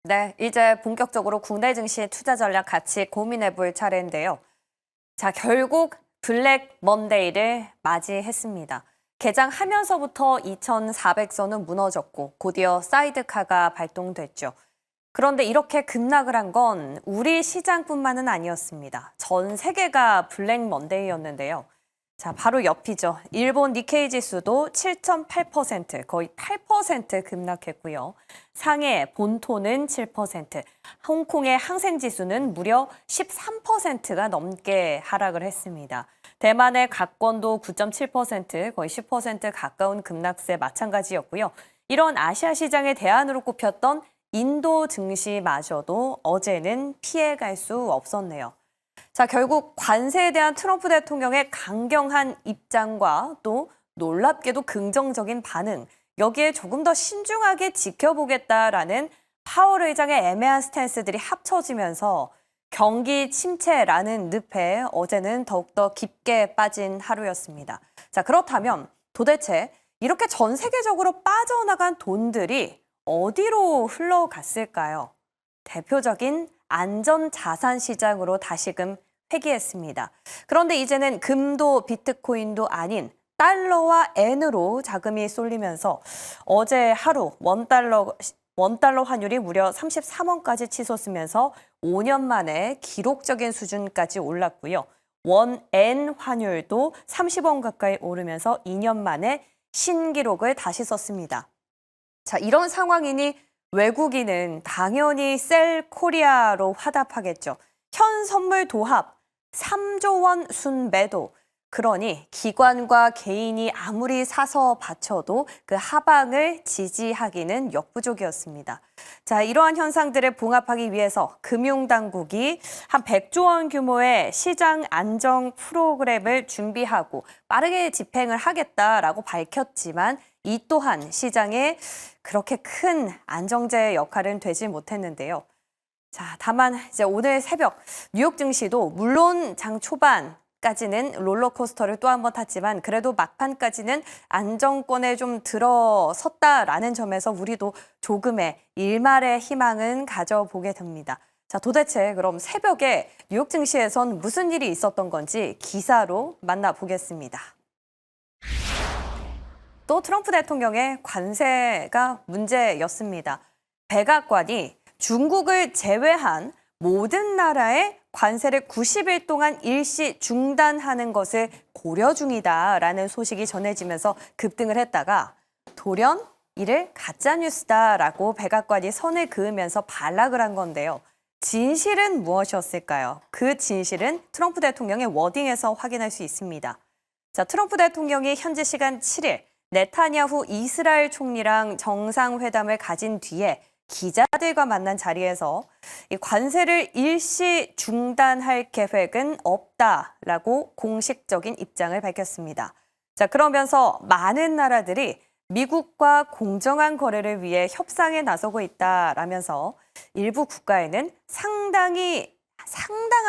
네, 이제 본격적으로 국내 증시 투자 전략 같이 고민해 볼 차례인데요. 자, 결국 블랙 먼데이를 맞이했습니다. 개장하면서부터 2,400선은 무너졌고 곧이어 사이드카가 발동됐죠. 그런데 이렇게 급락을 한 건 우리 시장뿐만은 아니었습니다. 전 세계가 블랙 먼데이였는데요. 자, 바로 옆이죠. 일본 니케이 지수도 7.8%, 거의 8% 급락했고요. 상해 본토는 7%, 홍콩의 항생 지수는 무려 13%가 넘게 하락을 했습니다. 대만의 각권도 9.7%, 거의 10% 가까운 급락세 마찬가지였고요. 이런 아시아 시장의 대안으로 꼽혔던 인도 증시마저도 어제는 피해갈 수 없었네요. 자, 결국 관세에 대한 트럼프 대통령의 강경한 입장과 또 놀랍게도 긍정적인 반응, 여기에 조금 더 신중하게 지켜보겠다라는 파월 의장의 애매한 스탠스들이 합쳐지면서 경기 침체라는 늪에 어제는 더욱더 깊게 빠진 하루였습니다. 자, 그렇다면 도대체 이렇게 전 세계적으로 빠져나간 돈들이 어디로 흘러갔을까요? 대표적인 안전자산 시장으로 다시금 회귀했습니다. 그런데 이제는 금도 비트코인도 아닌 달러와 엔으로 자금이 쏠리면서 어제 하루 원달러 환율이 무려 33원까지 치솟으면서 5년 만에 기록적인 수준까지 올랐고요. 원엔 환율도 30원 가까이 오르면서 2년 만에 신기록을 다시 썼습니다. 자, 이런 상황이니 외국인은 당연히 셀 코리아로 화답하겠죠. 현 선물 도합 3조 원 순매도. 그러니 기관과 개인이 아무리 사서 바쳐도 그 하방을 지지하기는 역부족이었습니다. 자, 이러한 현상들을 봉합하기 위해서 금융당국이 한 100조 원 규모의 시장 안정 프로그램을 준비하고 빠르게 집행을 하겠다라고 밝혔지만 이 또한 시장에 그렇게 큰 안정제 역할은 되지 못했는데요. 자, 다만 이제 오늘 새벽 뉴욕 증시도 물론 장 초반까지는 롤러코스터를 또 한 번 탔지만 그래도 막판까지는 안정권에 좀 들어섰다라는 점에서 우리도 조금의 일말의 희망은 가져보게 됩니다. 자, 도대체 그럼 새벽에 뉴욕 증시에선 무슨 일이 있었던 건지 기사로 만나보겠습니다. 또 트럼프 대통령의 관세가 문제였습니다. 백악관이 중국을 제외한 모든 나라에 관세를 90일 동안 일시 중단하는 것을 고려 중이다라는 소식이 전해지면서 급등을 했다가 돌연 이를 가짜뉴스다라고 백악관이 선을 그으면서 반락을 한 건데요. 진실은 무엇이었을까요? 그 진실은 트럼프 대통령의 워딩에서 확인할 수 있습니다. 자, 트럼프 대통령이 현지 시간 7일 네타냐후 이스라엘 총리랑 정상회담을 가진 뒤에 기자들과 만난 자리에서 이 관세를 일시 중단할 계획은 없다라고 공식적인 입장을 밝혔습니다. 자, 그러면서 많은 나라들이 미국과 공정한 거래를 위해 협상에 나서고 있다라면서 일부 국가에는 상당한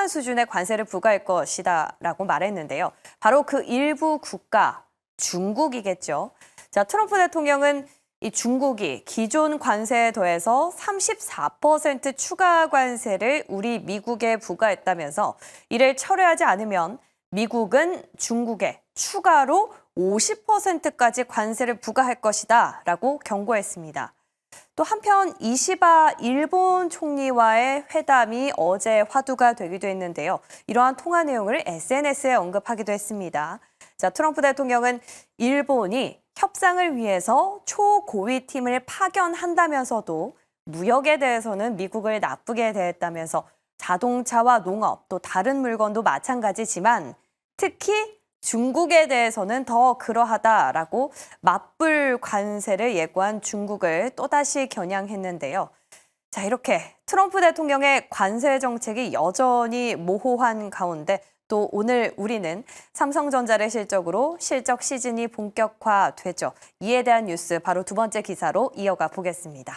수준의 관세를 부과할 것이다라고 말했는데요. 바로 그 일부 국가, 중국이겠죠. 자, 트럼프 대통령은 이 중국이 기존 관세에 더해서 34% 추가 관세를 우리 미국에 부과했다면서 이를 철회하지 않으면 미국은 중국에 추가로 50%까지 관세를 부과할 것이다 라고 경고했습니다. 또 한편 이시바 일본 총리와의 회담이 어제 화두가 되기도 했는데요. 이러한 통화 내용을 SNS에 언급하기도 했습니다. 자, 트럼프 대통령은 일본이 협상을 위해서 초고위 팀을 파견한다면서도 무역에 대해서는 미국을 나쁘게 대했다면서 자동차와 농업 또 다른 물건도 마찬가지지만 특히 중국에 대해서는 더 그러하다라고 맞불 관세를 예고한 중국을 또다시 겨냥했는데요. 자, 이렇게 트럼프 대통령의 관세 정책이 여전히 모호한 가운데 또 오늘 우리는 삼성전자를 실적으로 실적 시즌이 본격화되죠. 이에 대한 뉴스 바로 두 번째 기사로 이어가 보겠습니다.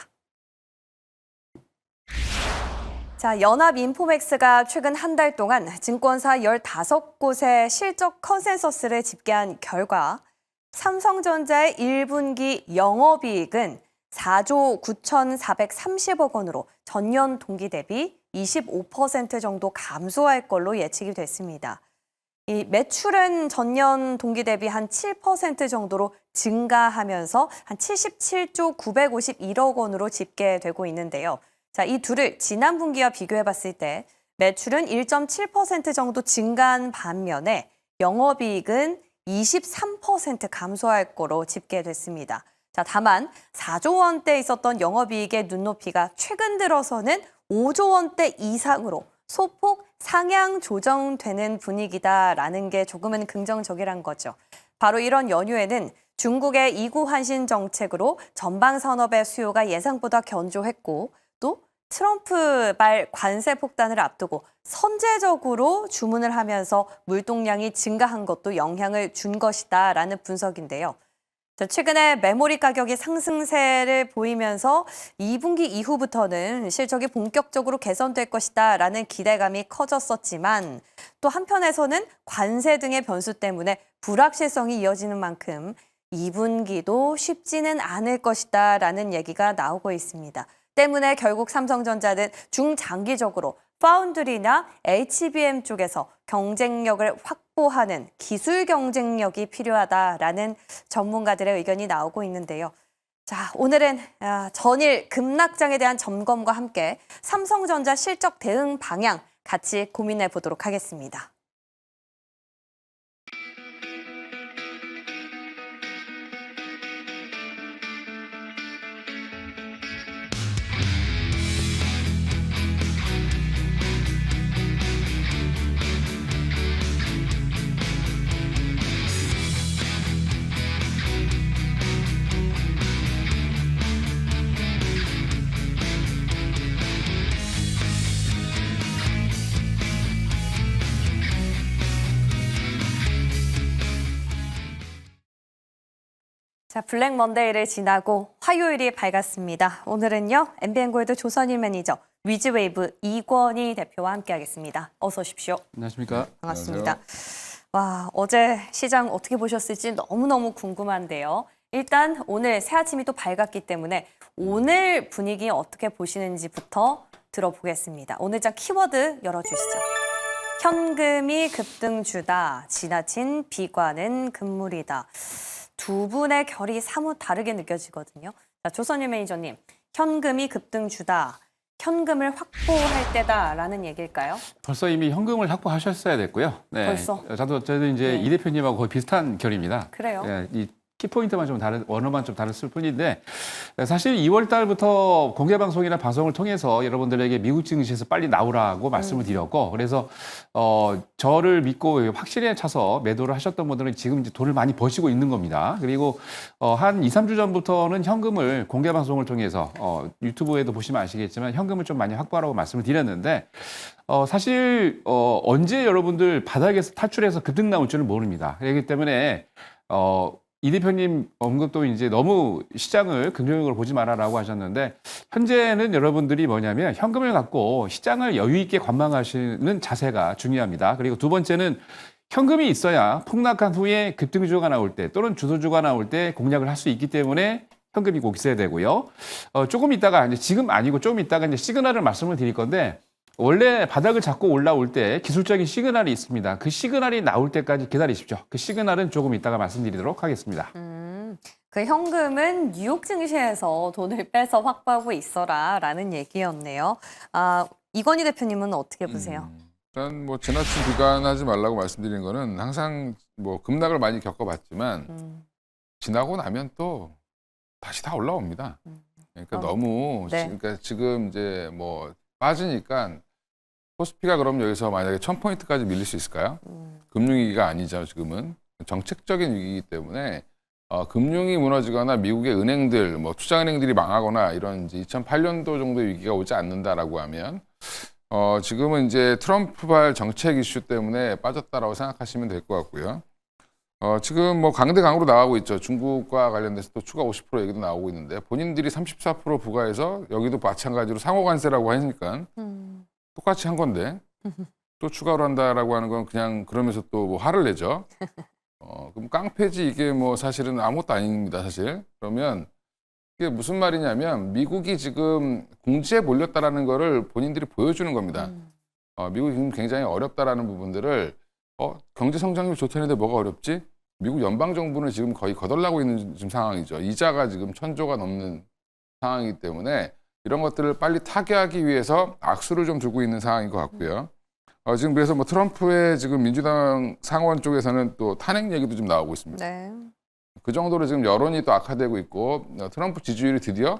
자, 연합인포맥스가 최근 한 달 동안 증권사 15곳의 실적 컨센서스를 집계한 결과 삼성전자의 1분기 영업이익은 4조 9,430억 원으로 전년 동기 대비 25% 정도 감소할 걸로 예측이 됐습니다. 이 매출은 전년 동기 대비 한 7% 정도로 증가하면서 한 77조 951억 원으로 집계되고 있는데요. 자, 이 둘을 지난 분기와 비교해 봤을 때 매출은 1.7% 정도 증가한 반면에 영업이익은 23% 감소할 거로 집계됐습니다. 자, 다만 4조 원대 있었던 영업이익의 눈높이가 최근 들어서는 5조 원대 이상으로 소폭 상향 조정되는 분위기다라는 게 조금은 긍정적이란 거죠. 바로 이런 연휴에는 중국의 이구 환신 정책으로 전방 산업의 수요가 예상보다 견조했고 또 트럼프발 관세 폭탄을 앞두고 선제적으로 주문을 하면서 물동량이 증가한 것도 영향을 준 것이다라는 분석인데요. 최근에 메모리 가격이 상승세를 보이면서 2분기 이후부터는 실적이 본격적으로 개선될 것이다라는 기대감이 커졌었지만 또 한편에서는 관세 등의 변수 때문에 불확실성이 이어지는 만큼 2분기도 쉽지는 않을 것이다라는 얘기가 나오고 있습니다. 때문에 결국 삼성전자는 중장기적으로 파운드리나 HBM 쪽에서 경쟁력을 확보하는 기술 경쟁력이 필요하다라는 전문가들의 의견이 나오고 있는데요. 자, 오늘은 전일 급락장에 대한 점검과 함께 삼성전자 실적 대응 방향 같이 고민해 보도록 하겠습니다. 자, 블랙 먼데이를 지나고 화요일이 밝았습니다. 오늘은요, MBN골드 조선일 매니저 위즈웨이브 이권희 대표와 함께하겠습니다. 어서 오십시오. 안녕하십니까? 반갑습니다. 안녕하세요. 와, 어제 시장 어떻게 보셨을지 너무너무 궁금한데요. 일단 오늘 새 아침이 또 밝았기 때문에 오늘 분위기 어떻게 보시는지부터 들어보겠습니다. 오늘 장 키워드 열어주시죠. 현금이 급등주다. 지나친 비관은 금물이다. 두 분의 결이 사뭇 다르게 느껴지거든요. 자, 조선일 매니저님, 현금이 급등주다. 현금을 확보할 때다라는 얘기일까요? 벌써 이미 현금을 확보하셨어야 됐고요. 네. 벌써? 저도 이제 네. 이 대표님하고 거의 비슷한 결입니다. 그래요? 네, 이 키포인트만 좀 다른, 언어만 좀 다를 뿐인데, 사실 2월 달부터 공개방송이나 방송을 통해서 여러분들에게 미국 증시에서 빨리 나오라고 말씀을 드렸고, 그래서, 저를 믿고 확실히 차서 매도를 하셨던 분들은 지금 이제 돈을 많이 버시고 있는 겁니다. 그리고, 한 2, 3주 전부터는 현금을 공개방송을 통해서, 유튜브에도 보시면 아시겠지만 현금을 좀 많이 확보하라고 말씀을 드렸는데, 사실, 언제 여러분들 바닥에서 탈출해서 급등 나올 줄은 모릅니다. 그렇기 때문에, 이 대표님 언급도 이제 너무 시장을 긍정적으로 보지 마라라고 하셨는데 현재는 여러분들이 뭐냐면 현금을 갖고 시장을 여유 있게 관망하시는 자세가 중요합니다. 그리고 두 번째는 현금이 있어야 폭락한 후에 급등주가 나올 때 또는 주도주가 나올 때 공략을 할 수 있기 때문에 현금이 꼭 있어야 되고요. 조금 있다가 이제 지금 아니고 좀 있다가 이제 시그널을 말씀을 드릴 건데 원래 바닥을 잡고 올라올 때 기술적인 시그널이 있습니다. 그 시그널이 나올 때까지 기다리십시오. 그 시그널은 조금 이따가 말씀드리도록 하겠습니다. 그 현금은 뉴욕 증시에서 돈을 빼서 확보하고 있어라라는 얘기였네요. 이건희 대표님은 어떻게 보세요? 전 뭐 지나친 비관하지 말라고 말씀드린 거는 항상 뭐 급락을 많이 겪어봤지만 지나고 나면 또 다시 다 올라옵니다. 그러니까 너무 네. 그러니까 지금 이제 뭐 빠지니까 코스피가 그럼 여기서 만약에 1000포인트까지 밀릴 수 있을까요? 금융위기가 아니죠, 지금은. 정책적인 위기이기 때문에 금융이 무너지거나 미국의 은행들, 뭐 투자은행들이 망하거나 이런 이제 2008년도 정도의 위기가 오지 않는다라고 하면 지금은 이제 트럼프발 정책 이슈 때문에 빠졌다라고 생각하시면 될 것 같고요. 지금 뭐 강대강으로 나가고 있죠. 중국과 관련돼서 또 추가 50% 얘기도 나오고 있는데 본인들이 34% 부과해서 여기도 마찬가지로 상호관세라고 하니까 똑같이 한 건데 또 추가로 한다라고 하는 건 그냥 그러면서 또 뭐 화를 내죠. 그럼 깡패지 이게 뭐 사실은 아무것도 아닙니다, 사실. 그러면 그게 무슨 말이냐면 미국이 지금 궁지에 몰렸다라는 거를 본인들이 보여주는 겁니다. 미국이 지금 굉장히 어렵다라는 부분들을 경제 성장률 좋다는데 뭐가 어렵지? 미국 연방 정부는 지금 거의 거덜나고 있는 지금 상황이죠. 이자가 지금 1,000조가 넘는 상황이기 때문에 이런 것들을 빨리 타개하기 위해서 악수를 좀 두고 있는 상황인 것 같고요. 지금 그래서 뭐 트럼프의 지금 민주당 상원 쪽에서는 또 탄핵 얘기도 좀 나오고 있습니다. 네. 그 정도로 지금 여론이 또 악화되고 있고 트럼프 지지율이 드디어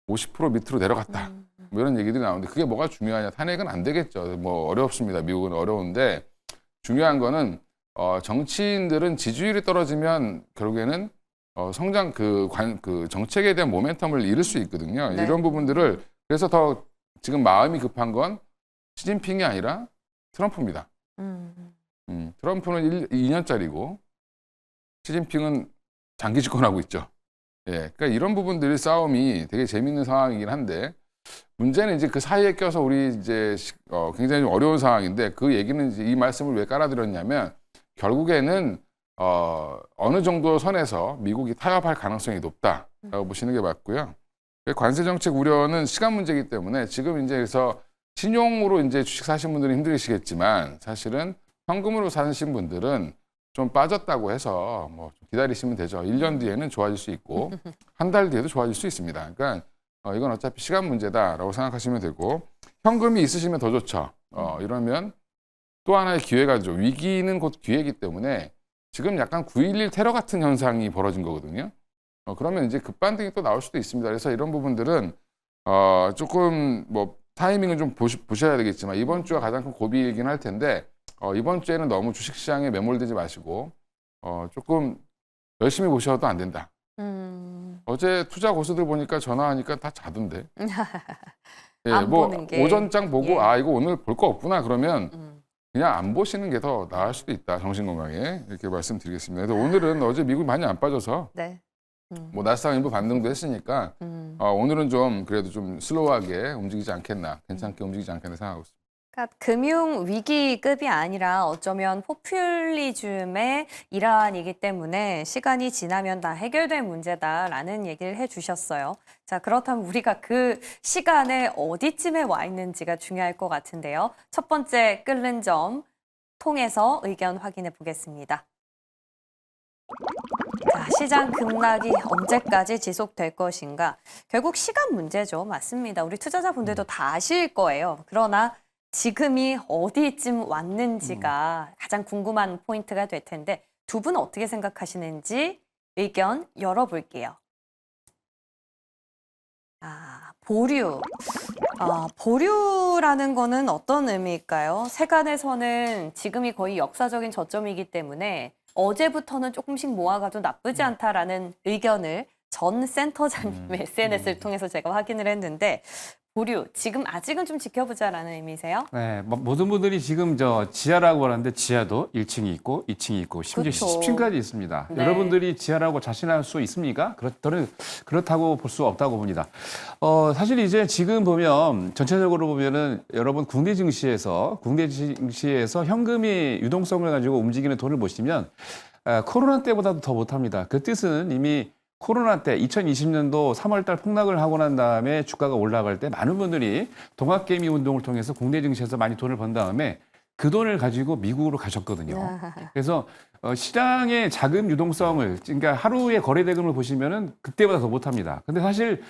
50% 밑으로 내려갔다. 뭐 이런 얘기들이 나오는데 그게 뭐가 중요하냐? 탄핵은 안 되겠죠. 뭐 어렵습니다. 미국은 어려운데 중요한 거는 정치인들은 지지율이 떨어지면 결국에는 성장 그 정책에 대한 모멘텀을 잃을 수 있거든요. 네. 이런 부분들을 그래서 더 지금 마음이 급한 건 시진핑이 아니라 트럼프입니다. 트럼프는 2년짜리고 시진핑은 장기 집권하고 있죠. 예, 그러니까 이런 부분들이 싸움이 되게 재밌는 상황이긴 한데 문제는 이제 그 사이에 껴서 우리 이제 굉장히 좀 어려운 상황인데 그 얘기는 이제 이 말씀을 왜 깔아드렸냐면 결국에는 어느 정도 선에서 미국이 타협할 가능성이 높다라고 보시는 게 맞고요. 관세 정책 우려는 시간 문제이기 때문에 지금 이제 그래서 신용으로 이제 주식 사신 분들은 힘드시겠지만 사실은 현금으로 사신 분들은 좀 빠졌다고 해서 뭐 좀 기다리시면 되죠. 1년 뒤에는 좋아질 수 있고 한 달 뒤에도 좋아질 수 있습니다. 그러니까 이건 어차피 시간 문제다라고 생각하시면 되고 현금이 있으시면 더 좋죠. 이러면 또 하나의 기회가 죠. 위기는 곧 기회이기 때문에 지금 약간 9.11 테러 같은 현상이 벌어진 거거든요. 그러면 이제 급반등이 또 나올 수도 있습니다. 그래서 이런 부분들은 조금 뭐 타이밍은 좀 보셔야 되겠지만 이번 주가 가장 큰 고비이긴 할 텐데 이번 주에는 너무 주식시장에 매몰되지 마시고 조금 열심히 보셔도 안 된다. 어제 투자 고수들 보니까 전화하니까 다 자던데. 예, 안 뭐 보는 게. 오전장 보고 예. 이거 오늘 볼 거 없구나 그러면 그냥 안 보시는 게 더 나을 수도 있다. 정신 건강에 이렇게 말씀드리겠습니다. 그래서 오늘은 어제 미국이 많이 안 빠져서 네. 뭐 나스닥 일부 반등도 했으니까 오늘은 좀 그래도 좀 슬로우하게 움직이지 않겠나, 괜찮게 움직이지 않겠나 생각하고 있습니다. 그러니까 금융 위기급이 아니라 어쩌면 포퓰리즘의 일환이기 때문에 시간이 지나면 다 해결된 문제다라는 얘기를 해주셨어요. 자, 그렇다면 우리가 그 시간에 어디쯤에 와 있는지가 중요할 것 같은데요. 첫 번째 끓는 점 통해서 의견 확인해 보겠습니다. 자, 시장 급락이 언제까지 지속될 것인가? 결국 시간 문제죠. 맞습니다. 우리 투자자분들도 다 아실 거예요. 그러나 지금이 어디쯤 왔는지가 가장 궁금한 포인트가 될 텐데 두 분은 어떻게 생각하시는지 의견 열어볼게요. 보류. 보류라는 거는 어떤 의미일까요? 세간에서는 지금이 거의 역사적인 저점이기 때문에 어제부터는 조금씩 모아가도 나쁘지 않다라는 의견을 전 센터장님의 SNS를 통해서 제가 확인을 했는데 보류, 지금 아직은 좀 지켜보자라는 의미세요? 네, 모든 분들이 지금 지하라고 하는데 지하도 1층이 있고 2층이 있고 심지어 그쵸. 10층까지 있습니다. 네. 여러분들이 지하라고 자신할 수 있습니까? 그렇다고 볼 수 없다고 봅니다. 사실 이제 지금 보면 전체적으로 보면은 여러분 국내 증시에서 현금이 유동성을 가지고 움직이는 돈을 보시면 코로나 때보다도 더 못합니다. 그 뜻은 이미 코로나 때 2020년도 3월 달 폭락을 하고 난 다음에 주가가 올라갈 때 많은 분들이 동학개미 운동을 통해서 국내 증시에서 많이 돈을 번 다음에 그 돈을 가지고 미국으로 가셨거든요. 그래서 시장의 자금 유동성을 그러니까 하루의 거래 대금을 보시면은 그때보다 더 못합니다. 근데 사실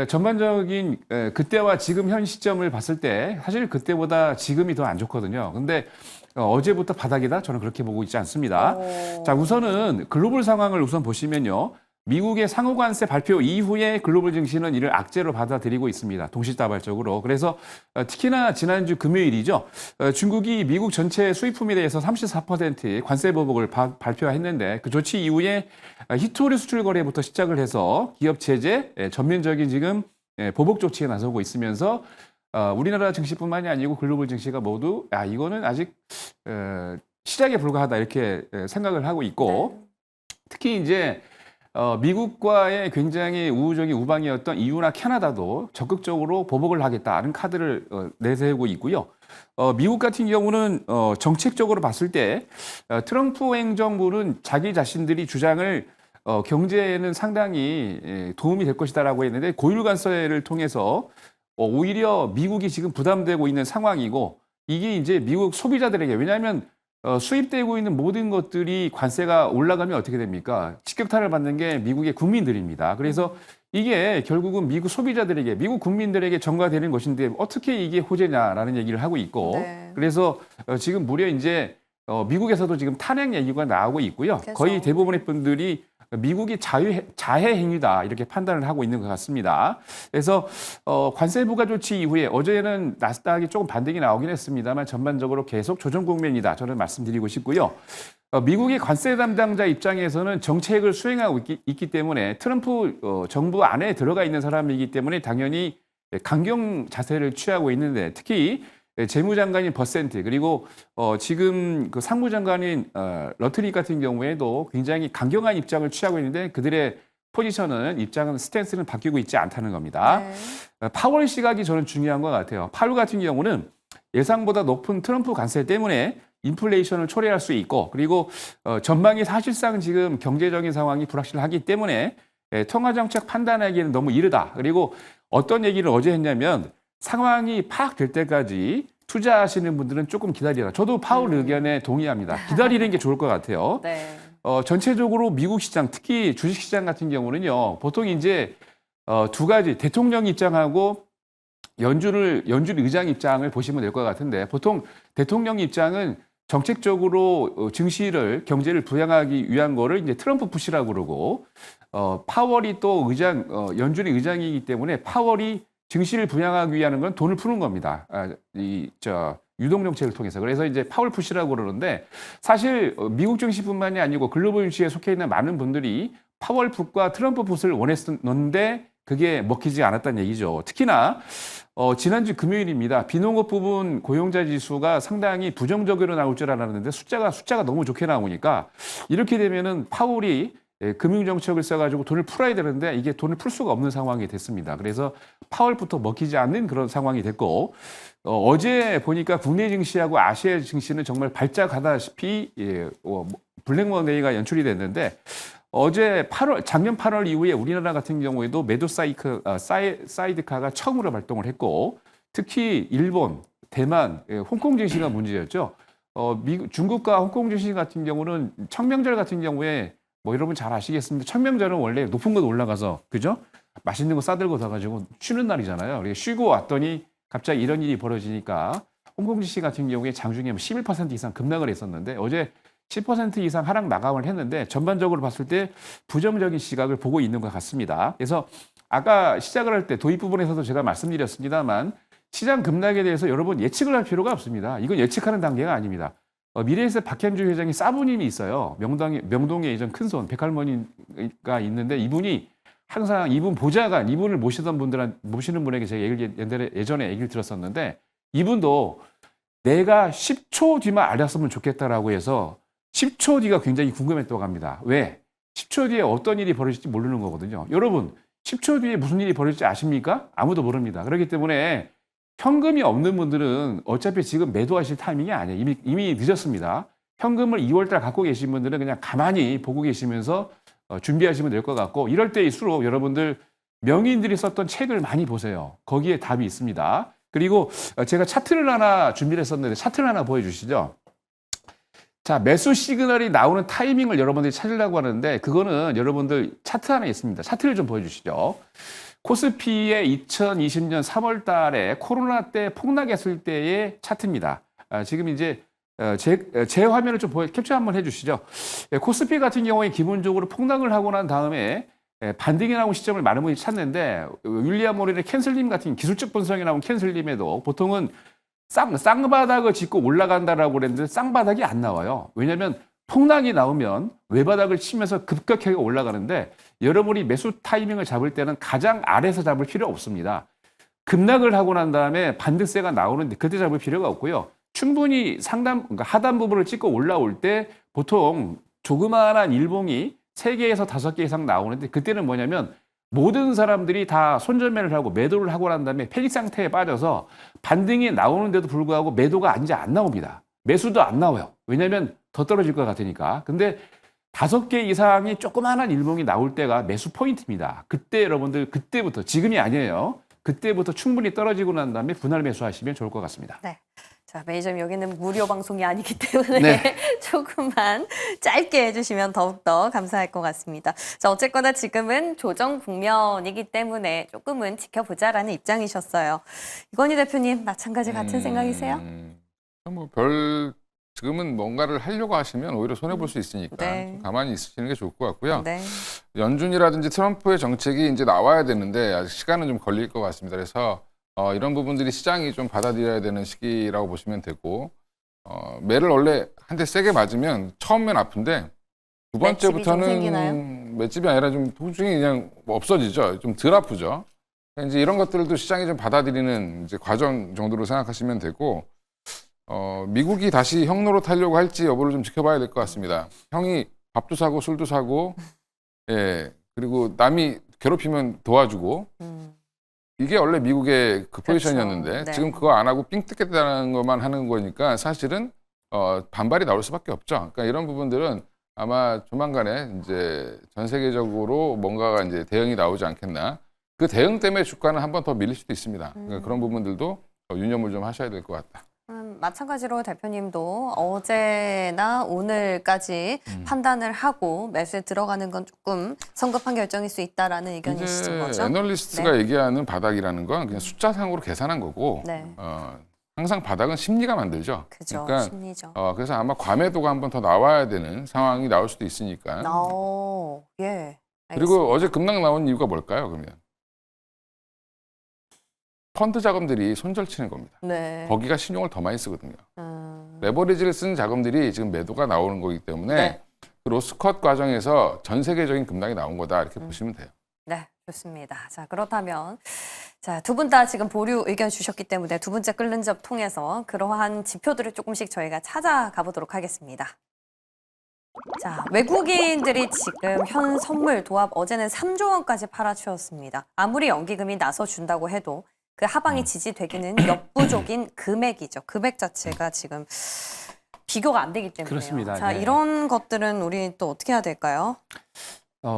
전반적인 그때와 지금 현 시점을 봤을 때 사실 그때보다 지금이 더 안 좋거든요. 근데 어제부터 바닥이다 저는 그렇게 보고 있지 않습니다. 자, 우선은 글로벌 상황을 우선 보시면요. 미국의 상호관세 발표 이후에 글로벌 증시는 이를 악재로 받아들이고 있습니다. 동시다발적으로. 그래서 특히나 지난주 금요일이죠. 중국이 미국 전체 수입품에 대해서 34%의 관세 보복을 발표했는데 그 조치 이후에 히토류 수출 거래부터 시작을 해서 기업 제재, 전면적인 지금 보복 조치에 나서고 있으면서 우리나라 증시뿐만이 아니고 글로벌 증시가 모두 이거는 아직 시작에 불과하다 이렇게 생각을 하고 있고 특히 이제 미국과의 굉장히 우호적인 우방이었던 EU나 캐나다도 적극적으로 보복을 하겠다는 카드를 내세우고 있고요. 미국 같은 경우는 정책적으로 봤을 때 트럼프 행정부는 자기 자신들이 주장을 경제에는 상당히 도움이 될 것이다라고 했는데 고율 관세를 통해서 오히려 미국이 지금 부담되고 있는 상황이고 이게 이제 미국 소비자들에게 왜냐하면 수입되고 있는 모든 것들이 관세가 올라가면 어떻게 됩니까? 직격탄을 받는 게 미국의 국민들입니다. 그래서 이게 결국은 미국 소비자들에게, 미국 국민들에게 전가되는 것인데 어떻게 이게 호재냐라는 얘기를 하고 있고 네. 그래서 지금 무려 이제 미국에서도 지금 탄핵 얘기가 나오고 있고요. 그래서. 거의 대부분의 분들이 미국이 자해 행위다 이렇게 판단을 하고 있는 것 같습니다. 그래서 관세 부과 조치 이후에 어제는 나스닥이 조금 반등이 나오긴 했습니다만 전반적으로 계속 조정 국면이다 저는 말씀드리고 싶고요. 미국의 관세 담당자 입장에서는 정책을 수행하고 있기 때문에 트럼프 정부 안에 들어가 있는 사람이기 때문에 당연히 강경 자세를 취하고 있는데 특히 재무장관인 버센트 그리고 지금 그 상무장관인 러트리 같은 경우에도 굉장히 강경한 입장을 취하고 있는데 그들의 포지션은 입장은 스탠스는 바뀌고 있지 않다는 겁니다. 네. 파월 시각이 저는 중요한 것 같아요. 파월 같은 경우는 예상보다 높은 트럼프 관세 때문에 인플레이션을 초래할 수 있고 그리고 전망이 사실상 지금 경제적인 상황이 불확실하기 때문에 통화정책 판단하기에는 너무 이르다. 그리고 어떤 얘기를 어제 했냐면 상황이 파악될 때까지 투자하시는 분들은 조금 기다리라. 저도 파월 의견에 동의합니다. 기다리는 게 좋을 것 같아요. 네. 전체적으로 미국 시장, 특히 주식 시장 같은 경우는요, 보통 이제 두 가지 대통령 입장하고 연준 의장 입장을 보시면 될 것 같은데 보통 대통령 입장은 정책적으로 증시를 경제를 부양하기 위한 거를 이제 트럼프 푸시라고 그러고 파월이 또 연준의 의장이기 때문에 파월이 증시를 부양하기 위한 건 돈을 푸는 겁니다. 유동 정책을 통해서. 그래서 이제 파월 푸시라고 그러는데 사실 미국 증시뿐만이 아니고 글로벌 주식에 속해 있는 많은 분들이 파월 풋과 트럼프 풋을 원했었는데 그게 먹히지 않았다는 얘기죠. 특히나 지난주 금요일입니다. 비농업 부분 고용자 지수가 상당히 부정적으로 나올 줄 알았는데 숫자가 너무 좋게 나오니까 이렇게 되면은 파월이 금융정책을 써가지고 돈을 풀어야 되는데 이게 돈을 풀 수가 없는 상황이 됐습니다. 그래서 파월부터 먹히지 않는 그런 상황이 됐고 어제 보니까 국내 증시하고 아시아 증시는 정말 발작하다시피 블랙먼데이가 연출이 됐는데 어제 작년 8월 이후에 우리나라 같은 경우에도 매도 사이드카가 처음으로 발동을 했고 특히 일본, 대만, 홍콩 증시가 문제였죠. 중국과 홍콩 증시 같은 경우는 청명절 같은 경우에 뭐 여러분 잘 아시겠습니다. 청명절은 원래 높은 곳 올라가서 그죠? 맛있는 거 싸들고 사가지고 쉬는 날이잖아요. 쉬고 왔더니 갑자기 이런 일이 벌어지니까 홍콩 증시 같은 경우에 장중에 11% 이상 급락을 했었는데 어제 10% 이상 하락 마감을 했는데 전반적으로 봤을 때 부정적인 시각을 보고 있는 것 같습니다. 그래서 아까 시작을 할 때 도입 부분에서도 제가 말씀드렸습니다만 시장 급락에 대해서 여러분 예측을 할 필요가 없습니다. 이건 예측하는 단계가 아닙니다. 미래에셋 박현주 회장이 사부님이 있어요. 명동에 예전 큰손 백할머니가 있는데 이분이 항상 이분 보좌관, 이분을 모시는 분에게 제가 예전에 얘기를 들었었는데 이분도 내가 10초 뒤만 알았으면 좋겠다라고 해서 10초 뒤가 굉장히 궁금했다고 합니다. 왜? 10초 뒤에 어떤 일이 벌어질지 모르는 거거든요. 여러분, 10초 뒤에 무슨 일이 벌어질지 아십니까? 아무도 모릅니다. 그렇기 때문에 현금이 없는 분들은 어차피 지금 매도하실 타이밍이 아니에요. 이미 늦었습니다. 현금을 2월달 갖고 계신 분들은 그냥 가만히 보고 계시면서 준비하시면 될 것 같고 이럴 때일수록 여러분들 명의인들이 썼던 책을 많이 보세요. 거기에 답이 있습니다. 그리고 제가 차트를 하나 준비를 했었는데 차트를 하나 보여주시죠. 자, 매수 시그널이 나오는 타이밍을 여러분들이 찾으려고 하는데 그거는 여러분들 차트 하나 있습니다. 차트를 좀 보여주시죠. 코스피의 2020년 3월 달에 코로나 때 폭락했을 때의 차트입니다. 지금 이제 제 화면을 좀 캡처 한번 해주시죠. 코스피 같은 경우에 기본적으로 폭락을 하고 난 다음에 반등이 나온 시점을 많은 분이 찾는데 윌리엄 모렐의 캔슬림 같은 기술적 분석이 나온 캔슬림에도 보통은 쌍바닥을 짚고 올라간다라고 그랬는데 쌍바닥이 안 나와요. 왜냐하면 폭락이 나오면 외바닥을 치면서 급격하게 올라가는데 여러분이 매수 타이밍을 잡을 때는 가장 아래에서 잡을 필요 없습니다. 급락을 하고 난 다음에 반등세가 나오는데 그때 잡을 필요가 없고요. 충분히 그러니까 하단 부분을 찍고 올라올 때 보통 조그마한 일봉이 3개에서 5개 이상 나오는데 그때는 뭐냐면 모든 사람들이 다 손절매를 하고 매도를 하고 난 다음에 패닉 상태에 빠져서 반등이 나오는데도 불구하고 매도가 이제 안 나옵니다. 매수도 안 나와요. 왜냐하면 더 떨어질 것 같으니까. 근데 5개 이상이 조그마한 일봉이 나올 때가 매수 포인트입니다. 그때 여러분들 그때부터 지금이 아니에요. 그때부터 충분히 떨어지고 난 다음에 분할 매수하시면 좋을 것 같습니다. 네. 자, 매니저님 여기는 무료 방송이 아니기 때문에 네. 조금만 짧게 해주시면 더욱더 감사할 것 같습니다. 자, 어쨌거나 지금은 조정 국면이기 때문에 조금은 지켜보자라는 입장이셨어요. 이건희 대표님 마찬가지 같은 생각이세요? 지금은 뭔가를 하려고 하시면 오히려 손해 볼 수 있으니까 네. 좀 가만히 있으시는 게 좋을 것 같고요. 네. 연준이라든지 트럼프의 정책이 이제 나와야 되는데 아직 시간은 좀 걸릴 것 같습니다. 그래서 이런 부분들이 시장이 좀 받아들여야 되는 시기라고 보시면 되고 매를 원래 한 대 세게 맞으면 처음엔 아픈데 두 맷집이 좀 생기나요? 번째부터는 맷집이 아니라 좀 통증이 그냥 뭐 없어지죠. 좀 덜 아프죠. 그러니까 이제 이런 것들도 시장이 좀 받아들이는 이제 과정 정도로 생각하시면 되고 미국이 다시 형 노릇하려고 할지 여부를 좀 지켜봐야 될 것 같습니다. 형이 밥도 사고 술도 사고 예 그리고 남이 괴롭히면 도와주고 이게 원래 미국의 그 포지션이었는데 그렇죠. 네. 지금 그거 안 하고 삥 뜯겠다는 것만 하는 거니까 사실은 반발이 나올 수밖에 없죠. 그러니까 이런 부분들은 아마 조만간에 이제 전 세계적으로 뭔가가 이제 대응이 나오지 않겠나. 그 대응 때문에 주가는 한 번 더 밀릴 수도 있습니다. 그러니까 그런 부분들도 유념을 좀 하셔야 될 것 같다. 마찬가지로 대표님도 어제나 오늘까지 판단을 하고 매수에 들어가는 건 조금 성급한 결정일 수 있다라는 의견이신 거죠? 애널리스트가 네. 얘기하는 바닥이라는 건 그냥 숫자상으로 계산한 거고 네. 항상 바닥은 심리가 만들죠. 그죠. 그러니까 심리죠. 그래서 아마 과매도가 한 번 더 나와야 되는 상황이 나올 수도 있으니까. 예. 그리고 어제 급락 나온 이유가 뭘까요? 그러면 펀드 자금들이 손절치는 겁니다. 네. 거기가 신용을 더 많이 쓰거든요. 레버리지를 쓰는 자금들이 지금 매도가 나오는 거기 때문에 네. 그 로스컷 과정에서 전 세계적인 급락이 나온 거다 이렇게 보시면 돼요. 네, 좋습니다. 자, 그렇다면 두 분 다 지금 보류 의견 주셨기 때문에 두 번째 끓는 접 통해서 그러한 지표들을 조금씩 저희가 찾아가 보도록 하겠습니다. 자, 외국인들이 지금 현 선물 도합 어제는 3조 원까지 팔아치웠습니다. 아무리 연기금이 나서준다고 해도 그 하방이 지지되기는 역부족인 금액이죠. 금액 자체가 지금 비교가 안 되기 때문에요. 그렇습니다. 자, 네. 이런 것들은 우리 또 어떻게 해야 될까요?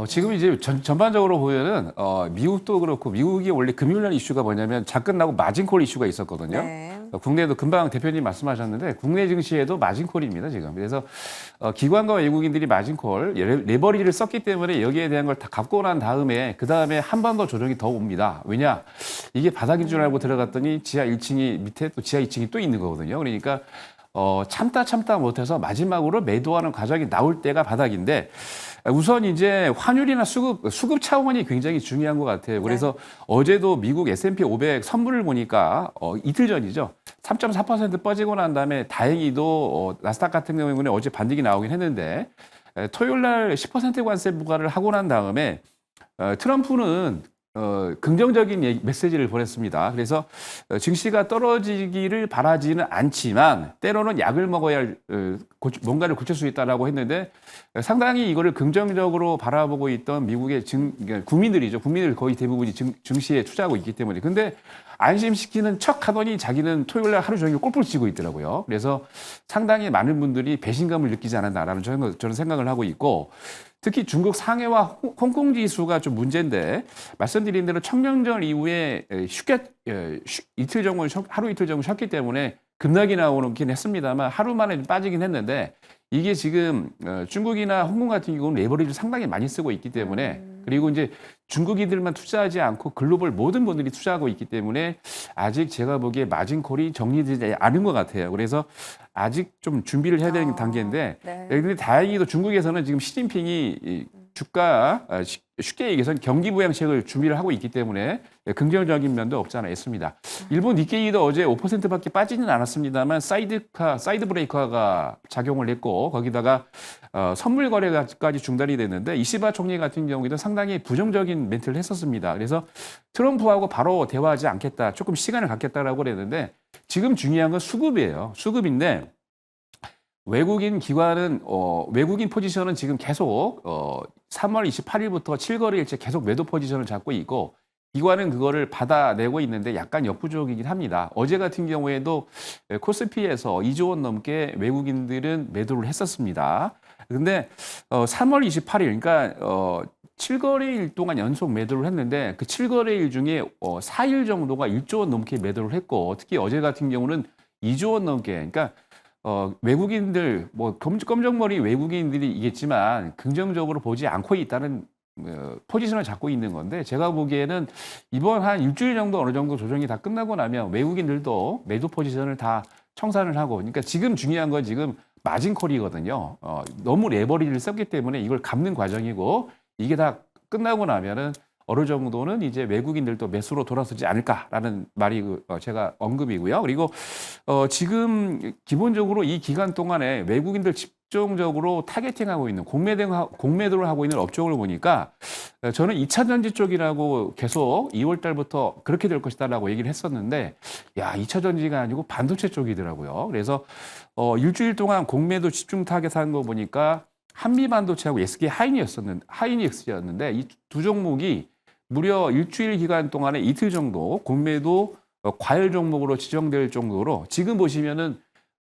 지금 이제 전반적으로 보면은 미국도 그렇고 미국이 원래 금요일날 이슈가 뭐냐면 자 끝나고 마진콜 이슈가 있었거든요. 네. 국내에도 금방 대표님 말씀하셨는데 국내 증시에도 마진콜입니다 지금. 그래서 기관과 외국인들이 마진콜 레버리지를 썼기 때문에 여기에 대한 걸 다 갚고 난 다음에 그 다음에 한 번 더 조정이 더 옵니다. 왜냐 이게 바닥인 줄 알고 들어갔더니 지하 1층이 밑에 또 지하 2층이 또 있는 거거든요. 그러니까 참다 못해서 마지막으로 매도하는 과정이 나올 때가 바닥인데 우선 이제 환율이나 수급 차원이 굉장히 중요한 것 같아요. 그래서 어제도 미국 S&P 500 선물을 보니까 이틀 전이죠. 3.4% 빠지고 난 다음에 다행히도 나스닥 같은 경우에는 어제 반등이 나오긴 했는데 토요일 날 10% 관세 부과를 하고 난 다음에 트럼프는 긍정적인 메시지를 보냈습니다. 그래서 증시가 떨어지기를 바라지는 않지만 때로는 약을 먹어야 할, 뭔가를 고칠 수 있다라고 했는데 상당히 이거를 긍정적으로 바라보고 있던 미국의 그러니까 국민들이죠. 국민들 거의 대부분이 증시에 투자하고 있기 때문에. 근데 안심시키는 척 하더니 자기는 토요일 날 하루 종일 골프를 치고 있더라고요. 그래서 상당히 많은 분들이 배신감을 느끼지 않았나라는 저는 생각을 하고 있고 특히 중국 상해와 홍콩 지수가 좀 문제인데 말씀드린 대로 청명절 이후에 이틀 정도 하루 이틀 정도 쉬었기 때문에 급락이 나오긴 했습니다만 하루 만에 빠지긴 했는데 이게 지금 중국이나 홍콩 같은 경우는 레버리지를 상당히 많이 쓰고 있기 때문에 그리고 이제 중국인들만 투자하지 않고 글로벌 모든 분들이 투자하고 있기 때문에 아직 제가 보기에 마진콜이 정리되지 않은 것 같아요. 그래서 아직 좀 준비를 해야 되는 단계인데 근데 다행히도 중국에서는 지금 시진핑이 주가 쉽게 얘기해서 경기 부양책을 준비를 하고 있기 때문에 긍정적인 면도 없지 않아 있습니다. 일본 니케이도 어제 5%밖에 빠지는 않았습니다만 사이드 브레이커가 작용을 했고 거기다가 선물 거래까지 중단이 됐는데 이시바 총리 같은 경우에도 상당히 부정적인 멘트를 했었습니다. 그래서 트럼프하고 바로 대화하지 않겠다, 조금 시간을 갖겠다라고 그랬는데 지금 중요한 건 수급이에요. 수급인데 외국인 기관은 외국인 포지션은 지금 계속 3월 28일부터 7거래일째 계속 매도 포지션을 잡고 있고 기관은 그거를 받아내고 있는데 약간 역부족이긴 합니다. 어제 같은 경우에도 코스피에서 2조 원 넘게 외국인들은 매도를 했었습니다. 근데 3월 28일, 그러니까 7거래일 동안 연속 매도를 했는데 그 7거래일 중에 4일 정도가 1조 원 넘게 매도를 했고 특히 어제 같은 경우는 2조 원 넘게, 그러니까 외국인들 뭐 검정머리 외국인들이겠지만 긍정적으로 보지 않고 있다는 포지션을 잡고 있는 건데 제가 보기에는 이번 한 일주일 정도 어느 정도 조정이 다 끝나고 나면 외국인들도 매도 포지션을 다 청산을 하고, 그러니까 지금 중요한 건 지금 마진콜이거든요. 너무 레버리지를 썼기 때문에 이걸 갚는 과정이고 이게 다 끝나고 나면은 어느 정도는 이제 외국인들도 매수로 돌아서지 않을까라는 말이 제가 언급이고요. 그리고 지금 기본적으로 이 기간 동안에 외국인들 집중적으로 타겟팅하고 있는 공매도를 하고 있는 업종을 보니까 저는 2차 전지 쪽이라고 계속 2월 달부터 그렇게 될 것이다라고 얘기를 했었는데, 야, 2차 전지가 아니고 반도체 쪽이더라고요. 그래서 일주일 동안 공매도 집중 타겟한 거 보니까 한미 반도체하고 SK 하이닉스였는데 이 두 종목이 무려 일주일 기간 동안에 이틀 정도 공매도 과열 종목으로 지정될 정도로 지금 보시면은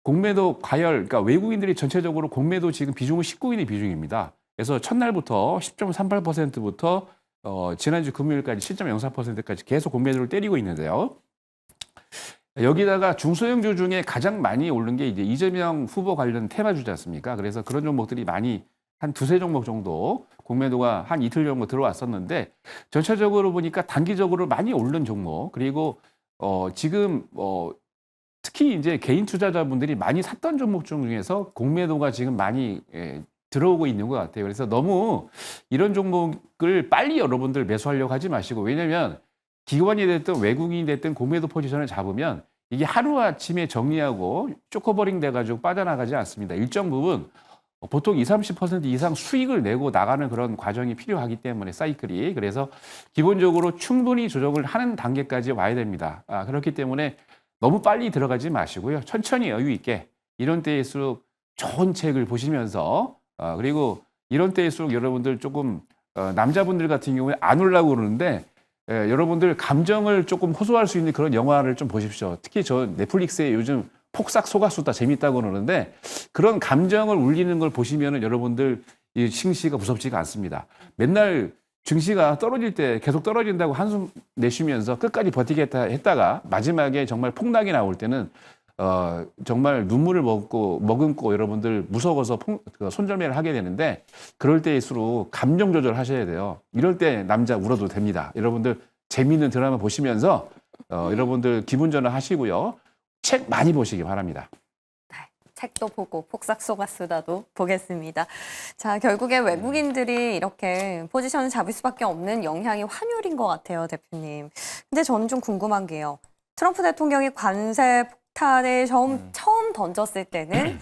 공매도 과열, 그러니까 외국인들이 전체적으로 공매도 지금 비중을 싣고 있는 비중입니다. 그래서 첫날부터 10.38%부터 지난주 금요일까지 7.04%까지 계속 공매도를 때리고 있는데요. 여기다가 중소형주 중에 가장 많이 오른 게 이제 이재명 후보 관련 테마주지 않습니까? 그래서 그런 종목들이 많이 한 두세 종목 정도 공매도가 한 이틀 정도 들어왔었는데 전체적으로 보니까 단기적으로 많이 오른 종목, 그리고 지금 특히 이제 개인 투자자분들이 많이 샀던 종목 중에서 공매도가 지금 많이 들어오고 있는 것 같아요. 그래서 너무 이런 종목을 빨리 여러분들 매수하려고 하지 마시고, 왜냐면 기관이 됐든 외국인이 됐든 공매도 포지션을 잡으면 이게 하루아침에 정리하고 쇼커버링 돼가지고 빠져나가지 않습니다. 일정 부분 보통 20, 30% 이상 수익을 내고 나가는 그런 과정이 필요하기 때문에 사이클이, 그래서 기본적으로 충분히 조정을 하는 단계까지 와야 됩니다. 그렇기 때문에 너무 빨리 들어가지 마시고요. 천천히 여유 있게 이런 때일수록 좋은 책을 보시면서 그리고 이런 때일수록 여러분들 조금 남자분들 같은 경우에 안 올라고 그러는데 여러분들 감정을 조금 호소할 수 있는 그런 영화를 좀 보십시오. 특히 저 넷플릭스에 요즘 폭삭 속았수다 재밌다고 그러는데 그런 감정을 울리는 걸 보시면은 여러분들 이 증시가 무섭지가 않습니다. 맨날 증시가 떨어질 때 계속 떨어진다고 한숨 내쉬면서 끝까지 버티겠다 했다가 마지막에 정말 폭락이 나올 때는 정말 눈물을 머금고 여러분들 무서워서 손절매를 하게 되는데, 그럴 때일수록 감정 조절하셔야 돼요. 이럴 때 남자 울어도 됩니다. 여러분들 재미있는 드라마 보시면서 여러분들 기분 전환하시고요. 책 많이 보시기 바랍니다. 책도 보고 폭삭 속았수다도 보겠습니다. 자, 결국에 외국인들이 이렇게 포지션을 잡을 수밖에 없는 영향이 환율인 것 같아요, 대표님. 근데 저는 좀 궁금한 게요. 트럼프 대통령이 관세 폭탄을 처음 던졌을 때는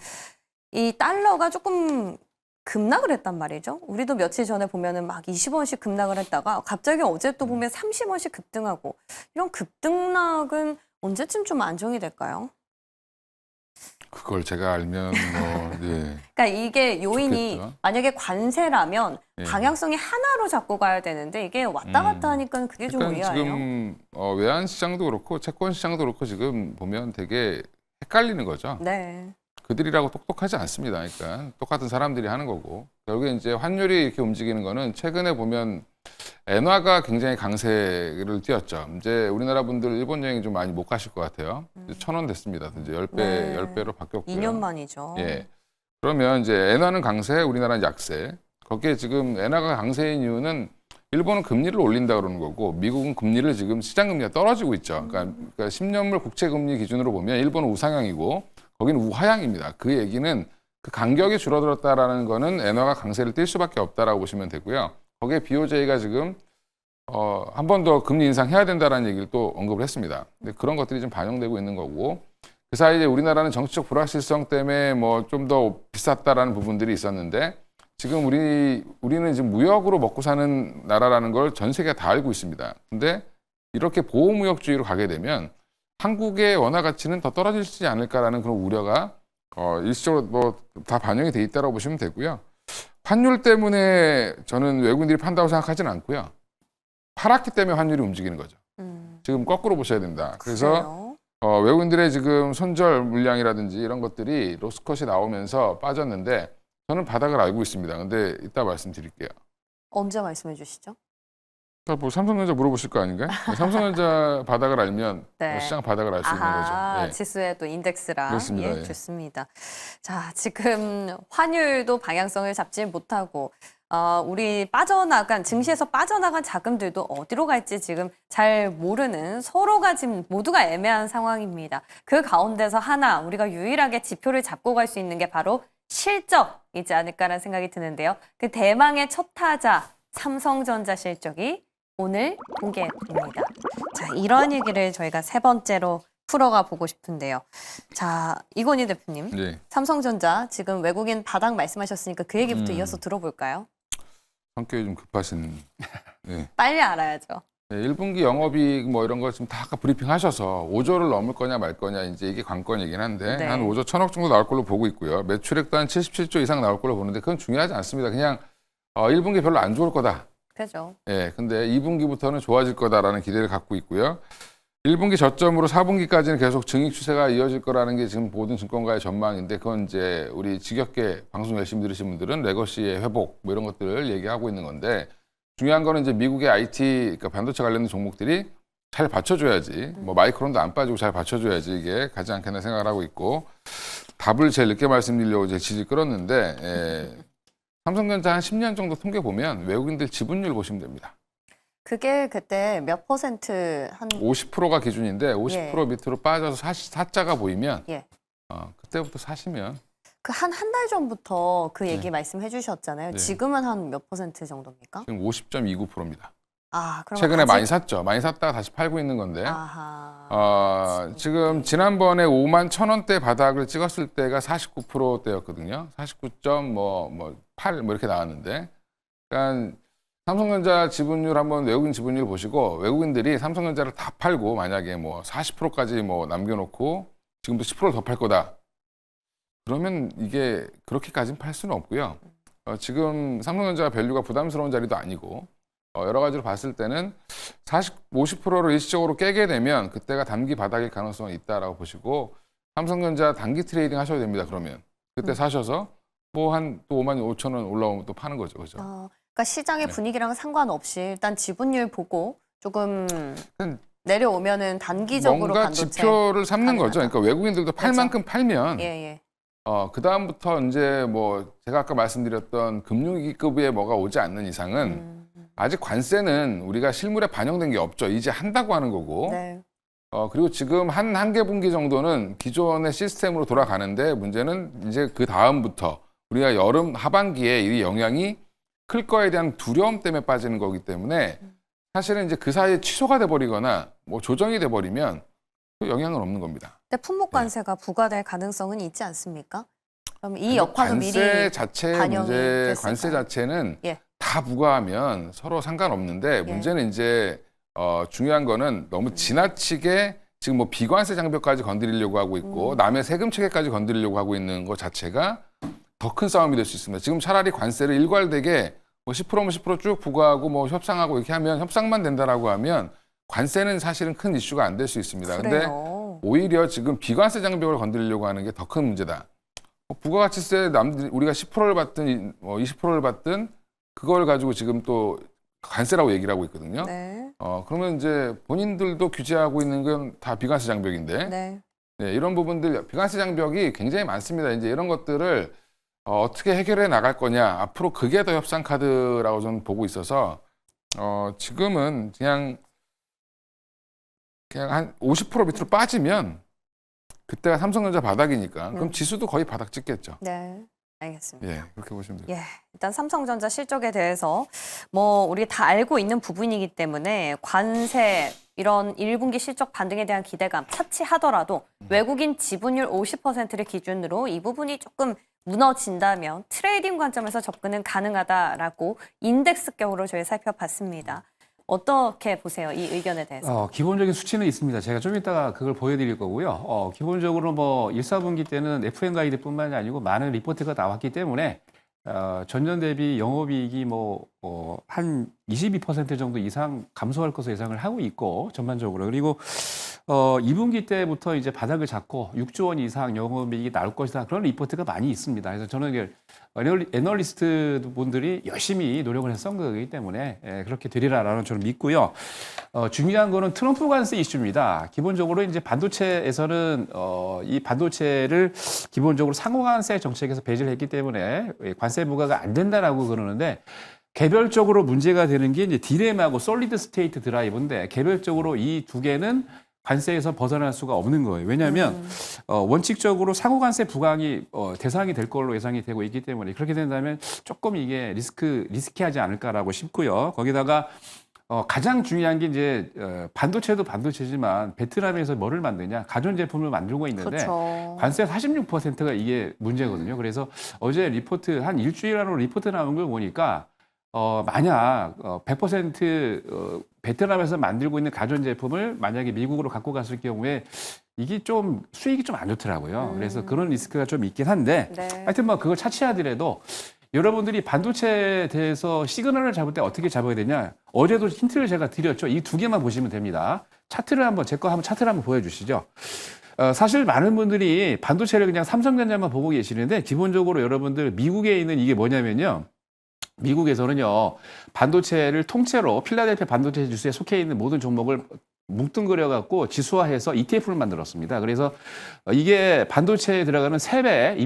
이 달러가 조금 급락을 했단 말이죠. 우리도 며칠 전에 보면은 막 20원씩 급락을 했다가 갑자기 어제 또 보면 30원씩 급등하고, 이런 급등락은 언제쯤 좀 안정이 될까요? 그걸 제가 알면 뭐 예. 그러니까 이게 요인이 좋겠죠. 만약에 관세라면 예. 방향성이 하나로 잡고 가야 되는데 이게 왔다 갔다 하니까 그게 좀 그러니까 의아해요. 지금 외환 시장도 그렇고 채권 시장도 그렇고 지금 보면 되게 헷갈리는 거죠. 네. 그들이라고 똑똑하지 않습니다. 그러니까 똑같은 사람들이 하는 거고, 결국에 이제 환율이 이렇게 움직이는 거는 최근에 보면 엔화가 굉장히 강세를 띄었죠. 이제 우리나라 분들 일본 여행 좀 많이 못 가실 것 같아요. 1,000원 됐습니다. 이제 10배, 네. 10배로 바뀌었고요. 2년 만이죠. 예. 그러면 이제 엔화는 강세, 우리나라는 약세. 거기에 지금 엔화가 강세인 이유는 일본은 금리를 올린다 그러는 거고 미국은 금리를 지금 시장 금리가 떨어지고 있죠. 그러니까 10년물 국채 금리 기준으로 보면 일본은 우상향이고 거기는 우하향입니다. 그 얘기는 그 간격이 줄어들었다라는 거는 엔화가 강세를 띨 수밖에 없다라고 보시면 되고요. 거기에 BOJ가 지금 한 번 더 금리 인상해야 된다라는 얘기를 또 언급을 했습니다. 근데 그런 것들이 좀 반영되고 있는 거고, 그 사이에 우리나라는 정치적 불확실성 때문에 뭐 좀 더 비쌌다라는 부분들이 있었는데 지금 우리는 지금 무역으로 먹고 사는 나라라는 걸 전 세계가 다 알고 있습니다. 근데 이렇게 보호무역주의로 가게 되면 한국의 원화 가치는 더 떨어지지 않을까라는 그런 우려가 일시적으로 뭐 다 반영이 돼 있다고 보시면 되고요. 환율 때문에 저는 외국인들이 판다고 생각하지는 않고요. 팔았기 때문에 환율이 움직이는 거죠. 지금 거꾸로 보셔야 됩니다. 그래서 외국인들의 지금 손절 물량이라든지 이런 것들이 로스컷이 나오면서 빠졌는데, 저는 바닥을 알고 있습니다. 근데 이따 말씀드릴게요. 언제 말씀해 주시죠? 그러니까 뭐 삼성전자 물어보실 거 아닌가요? 삼성전자 바닥을 알면 네. 뭐 시장 바닥을 알 수 있는 아하, 거죠. 예. 지수의 또 인덱스랑. 그렇습니다. 예, 예. 좋습니다. 자, 지금 환율도 방향성을 잡지 못하고 우리 빠져나간 증시에서 빠져나간 자금들도 어디로 갈지 지금 잘 모르는 서로가 지금 모두가 애매한 상황입니다. 그 가운데서 하나 우리가 유일하게 지표를 잡고 갈 수 있는 게 바로 실적이지 않을까라는 생각이 드는데요. 그 대망의 첫 타자 삼성전자 실적이 오늘 공개됩니다. 자, 이런 얘기를 저희가 세 번째로 풀어가 보고 싶은데요. 자, 이건희 대표님, 네. 삼성전자 지금 외국인 바닥 말씀하셨으니까 그 얘기부터 이어서 들어볼까요? 성격이 좀 급하신. 네. 빨리 알아야죠. 네, 1분기 영업이익 뭐 이런 거 지금 다 아까 브리핑 하셔서 5조를 넘을 거냐 말 거냐 이제 이게 관건이긴 한데 네. 한 5조 1,000억 정도 나올 걸로 보고 있고요. 매출액도 한 77조 이상 나올 걸로 보는데 그건 중요하지 않습니다. 그냥 1분기 별로 안 좋을 거다. 그죠. 예, 근데 2분기부터는 좋아질 거다라는 기대를 갖고 있고요. 1분기 저점으로 4분기까지는 계속 증액 추세가 이어질 거라는 게 지금 모든 증권가의 전망인데 그건 이제 우리 지겹게 방송 열심히 들으신 분들은 레거시의 회복 뭐 이런 것들을 얘기하고 있는 건데 중요한 거는 이제 미국의 IT, 그러니까 반도체 관련된 종목들이 잘 받쳐줘야지 뭐 마이크론도 안 빠지고 잘 받쳐줘야지 이게 가지 않겠나 생각을 하고 있고 답을 제일 늦게 말씀드리려고 이제 질질 끌었는데 삼성전자 한 10년 정도 통계 보면 외국인들 지분율 보시면 됩니다. 그게 그때 몇 퍼센트 한 50%가 기준인데 50% 예. 밑으로 빠져서 사자가 보이면 예. 그때부터 사시면 그 한 달 전부터 그 얘기 네. 말씀해 주셨잖아요. 네. 지금은 한 몇 퍼센트 정도입니까? 지금 50.29%입니다. 아, 그럼 최근에 아직... 많이 샀죠. 많이 샀다가 다시 팔고 있는 건데 아하. 지금 지난번에 5만 1,000원대 바닥을 찍었을 때가 49%대였거든요. 49.8 뭐 이렇게 나왔는데 그러니까 삼성전자 지분율 한번 외국인 지분율 보시고 외국인들이 삼성전자를 다 팔고 만약에 뭐 40%까지 뭐 남겨놓고 지금도 10%를 더 팔 거다. 그러면 이게 그렇게까지는 팔 수는 없고요. 지금 삼성전자 밸류가 부담스러운 자리도 아니고 여러 가지로 봤을 때는 50%를 일시적으로 깨게 되면 그때가 단기 바닥일 가능성이 있다라고 보시고 삼성전자 단기 트레이딩 하셔야 됩니다. 그러면 그때 사셔서 뭐 한 또 5만 5천 원 올라오면 또 파는 거죠. 그죠? 그러니까 시장의 네. 분위기랑 상관없이 일단 지분율 보고 조금 그냥 내려오면은 단기적으로 뭔가 반도체 지표를 삼는 가능하다. 거죠. 그러니까 외국인들도 팔 그렇죠. 만큼 팔면 예, 예. 그 다음부터 이제 뭐 제가 아까 말씀드렸던 금융위기급에 뭐가 오지 않는 이상은 아직 관세는 우리가 실물에 반영된 게 없죠. 이제 한다고 하는 거고. 네. 그리고 지금 한 개 분기 정도는 기존의 시스템으로 돌아가는데 문제는 이제 그 다음부터 우리가 여름 하반기에 이 영향이 클 거에 대한 두려움 때문에 빠지는 거기 때문에 사실은 이제 그 사이에 취소가 돼버리거나 뭐 조정이 돼버리면 또 영향은 없는 겁니다. 근데 품목 관세가 부과될 가능성은 있지 않습니까? 그럼 이 여파도 관세 미리 자체의 반영이 문제, 됐을까요? 관세 자체는 예. 다 부과하면 서로 상관없는데 문제는 이제 중요한 거는 너무 지나치게 지금 뭐 비관세 장벽까지 건드리려고 하고 있고 남의 세금 체계까지 건드리려고 하고 있는 것 자체가 더 큰 싸움이 될 수 있습니다. 지금 차라리 관세를 일괄되게 뭐 10%면 10%쭉 부과하고 뭐 협상하고 이렇게 하면 협상만 된다라고 하면 관세는 사실은 큰 이슈가 안 될 수 있습니다. 근데 그래요. 오히려 지금 비관세 장벽을 건드리려고 하는 게 더 큰 문제다. 부가가치세 남들 우리가 10%를 받든 20%를 받든 그걸 가지고 지금 또 관세라고 얘기를 하고 있거든요. 네. 그러면 이제 본인들도 규제하고 있는 건 다 비관세 장벽인데 네. 네, 이런 부분들 비관세 장벽이 굉장히 많습니다. 이제 이런 것들을 어떻게 해결해 나갈 거냐 앞으로 그게 더 협상 카드라고 저는 보고 있어서 지금은 그냥 한 50% 밑으로 빠지면 그때가 삼성전자 바닥이니까 그럼 지수도 거의 바닥 찍겠죠. 네. 알겠습니다. 예, 그렇게 보시면 돼요. 예, 일단 삼성전자 실적에 대해서 뭐 우리 다 알고 있는 부분이기 때문에 관세 이런 1분기 실적 반등에 대한 기대감 차치하더라도 외국인 지분율 50%를 기준으로 이 부분이 조금 무너진다면 트레이딩 관점에서 접근은 가능하다라고 인덱스격으로 저희 살펴봤습니다. 어떻게 보세요? 이 의견에 대해서? 기본적인 수치는 있습니다. 제가 좀 이따가 그걸 보여드릴 거고요. 기본적으로 뭐 1, 4분기 때는 FM 가이드뿐만이 아니고 많은 리포트가 나왔기 때문에 전년 대비 영업이익이 한 22% 정도 이상 감소할 것으로 예상을 하고 있고 전반적으로 그리고 2분기 때부터 이제 바닥을 잡고 6조 원 이상 영업이익이 나올 것이다. 그런 리포트가 많이 있습니다. 그래서 저는 이게 애널리스트 분들이 열심히 노력을 해서 쓴 거기 때문에 그렇게 되리라라는 저는 믿고요. 중요한 거는 트럼프 관세 이슈입니다. 기본적으로 이제 반도체에서는 이 반도체를 기본적으로 상호관세 정책에서 배제를 했기 때문에 관세 부과가 안 된다라고 그러는데 개별적으로 문제가 되는 게 이제 디램하고 솔리드 스테이트 드라이브인데 개별적으로 이 두 개는 관세에서 벗어날 수가 없는 거예요. 왜냐하면 원칙적으로 상호관세 부과이 대상이 될 걸로 예상이 되고 있기 때문에 그렇게 된다면 조금 이게 리스키하지 않을까라고 싶고요. 거기다가 가장 중요한 게 이제 반도체도 반도체지만 베트남에서 뭐를 만드냐 가전제품을 만들고 있는데 그렇죠. 관세 46%가 이게 문제거든요. 그래서 어제 리포트 한 일주일 안으로 리포트 나온 걸 보니까 만약 100% 베트남에서 만들고 있는 가전제품을 만약에 미국으로 갖고 갔을 경우에 이게 좀 수익이 좀 안 좋더라고요. 그래서 그런 리스크가 좀 있긴 한데 네. 하여튼 뭐 그걸 차치하더라도 여러분들이 반도체에 대해서 시그널을 잡을 때 어떻게 잡아야 되냐. 어제도 힌트를 제가 드렸죠. 이 두 개만 보시면 됩니다. 차트를 한번 제 거 한번 차트를 한번 보여주시죠. 사실 많은 분들이 반도체를 그냥 삼성전자만 보고 계시는데 기본적으로 여러분들 미국에 있는 이게 뭐냐면요. 미국에서는요, 반도체를 통째로 필라델피아 반도체 지수에 속해 있는 모든 종목을 뭉뚱그려갖고 지수화해서 ETF를 만들었습니다. 그래서 이게 반도체에 들어가는 3배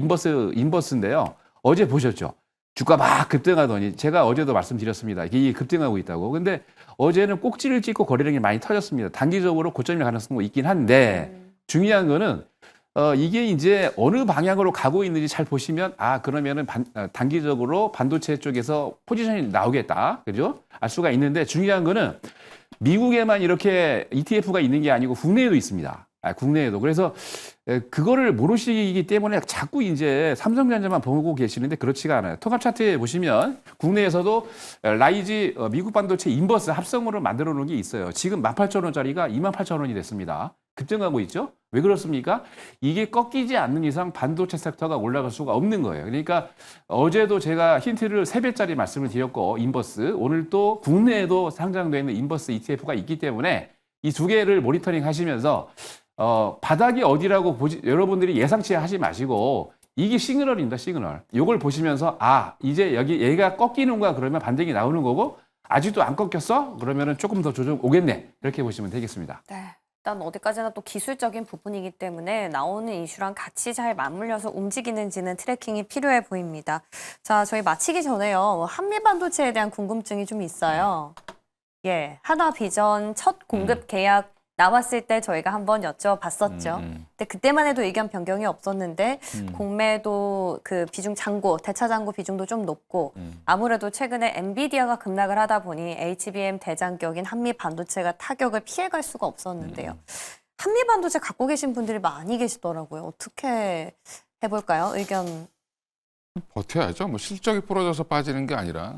인버스인데요. 어제 보셨죠? 주가 막 급등하더니 제가 어제도 말씀드렸습니다. 이게 급등하고 있다고. 근데 어제는 꼭지를 찍고 거래량이 많이 터졌습니다. 단기적으로 고점일 가능성도 있긴 한데 중요한 거는 이게 이제 어느 방향으로 가고 있는지 잘 보시면 그러면은 단기적으로 반도체 쪽에서 포지션이 나오겠다. 그죠? 알 수가 있는데 중요한 거는 미국에만 이렇게 ETF가 있는 게 아니고 국내에도 있습니다. 국내에도. 그래서 그거를 모르시기 때문에 자꾸 이제 삼성전자만 보고 계시는데 그렇지가 않아요. 통합 차트에 보시면 국내에서도 라이지 미국 반도체 인버스 합성으로 만들어 놓은 게 있어요. 지금 18,000원짜리가 28,000원이 됐습니다. 급등하고 있죠? 왜 그렇습니까? 이게 꺾이지 않는 이상 반도체 섹터가 올라갈 수가 없는 거예요. 그러니까 어제도 제가 힌트를 3배짜리 말씀을 드렸고 인버스, 오늘 또 국내에도 상장되어 있는 인버스 ETF가 있기 때문에 이 두 개를 모니터링 하시면서 바닥이 어디라고 여러분들이 예상치 하지 마시고 이게 시그널입니다, 시그널. 이걸 보시면서 이제 여기 얘가 꺾이는가 그러면 반등이 나오는 거고 아직도 안 꺾였어? 그러면은 조금 더 조정 오겠네. 이렇게 보시면 되겠습니다. 네. 일단 어디까지나 또 기술적인 부분이기 때문에 나오는 이슈랑 같이 잘 맞물려서 움직이는지는 트래킹이 필요해 보입니다. 자, 저희 마치기 전에요. 한미 반도체에 대한 궁금증이 좀 있어요. 하나비전 첫 공급 계약 나왔을 때 저희가 한번 여쭤봤었죠. 근데 그때만 해도 의견 변경이 없었는데 공매도 그 비중 대차 잔고 비중도 좀 높고 아무래도 최근에 엔비디아가 급락을 하다 보니 HBM 대장격인 한미 반도체가 타격을 피해갈 수가 없었는데요. 한미 반도체 갖고 계신 분들이 많이 계시더라고요. 어떻게 해볼까요? 의견. 버텨야죠. 뭐 실적이 부러져서 빠지는 게 아니라